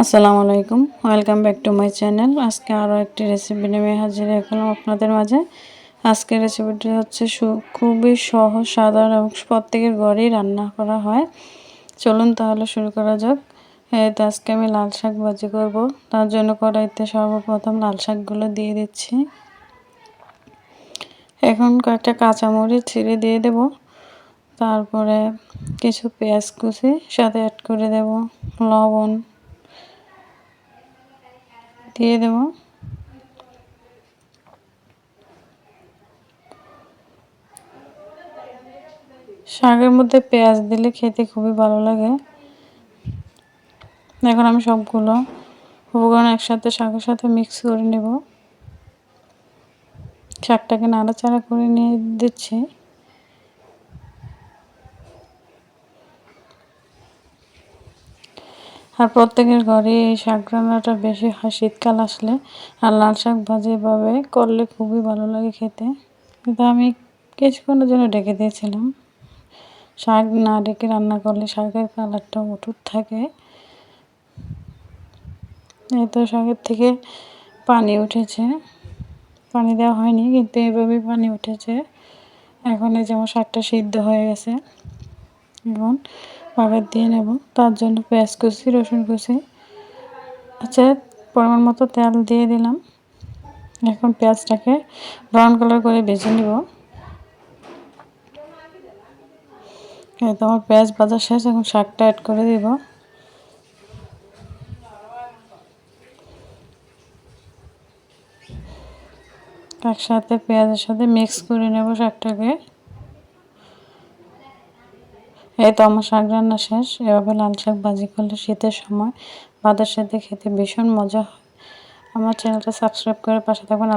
আসসালামু আলাইকুম, welcome back to my channel. আজকে আরও একটি রেসিপি নিয়ে হাজির হলাম আপনাদের মাঝে। আজকের রেসিপিটি হচ্ছে খুবই সহজ, সাধারণ এবং প্রত্যেকের ঘরেই রান্না করা হয়। চলুন তাহলে শুরু করা যাক। তো আজকে আমি লাল শাক ভাজি করব। তার জন্য কড়াইতে সর্বপ্রথম লাল শাকগুলো দিয়ে দিচ্ছি। এখন কয়েকটা কাঁচামরিচ ছিঁড়ে দিয়ে দেব। তারপরে কিছু পেঁয়াজ কুচি সাথে অ্যাড করে দেব, লবণ দিয়ে দেব। শাকের মধ্যে পেঁয়াজ দিলে খেতে খুবই ভালো লাগে। এখন আমি সবগুলো উপকরণ একসাথে শাকের সাথে মিক্স করে নেব। শাকটাকে নাড়াচাড়া করে নিয়ে দিচ্ছি। আর প্রত্যেকের ঘরে এই শাক রান্নাটা বেশি হয় শীতকাল আসলে। আর লাল শাক ভাজি এভাবে করলে খুবই ভালো লাগে খেতে। কিন্তু আমি কিছুক্ষণের জন্য ঢেকে দিয়েছিলাম। শাক না ঢেকে রান্না করলে শাকের কালারটা অটুট থাকে। এই তো শাকের থেকে পানি উঠেছে, পানি দেওয়া হয়নি কিন্তু এভাবেই পানি উঠেছে। এখন এই যেমন শাকটা সিদ্ধ হয়ে গেছে, এখন বাগার দিয়ে নেব। তার জন্য পেঁয়াজ কুচি, রসুন কুচি আচ্ছা পরিমাণ মতো তেল দিয়ে দিলাম। এখন পেঁয়াজটাকে ব্রাউন কালার করে ভেজে নিব। তো আমার পেঁয়াজ ভাজা শেষ, এখন শাকটা অ্যাড করে দিব। একসাথে পেঁয়াজের সাথে মিক্স করে নেব শাকটাকে। এই তো আমার শাক রান্না শেষ। এভাবে লাল শাক ভাজি করলে শীতের সময় ভাতের সাথে খেতে ভীষণ মজা হয়। আমার চ্যানেলটা সাবস্ক্রাইব করে পাশে থাকবেন।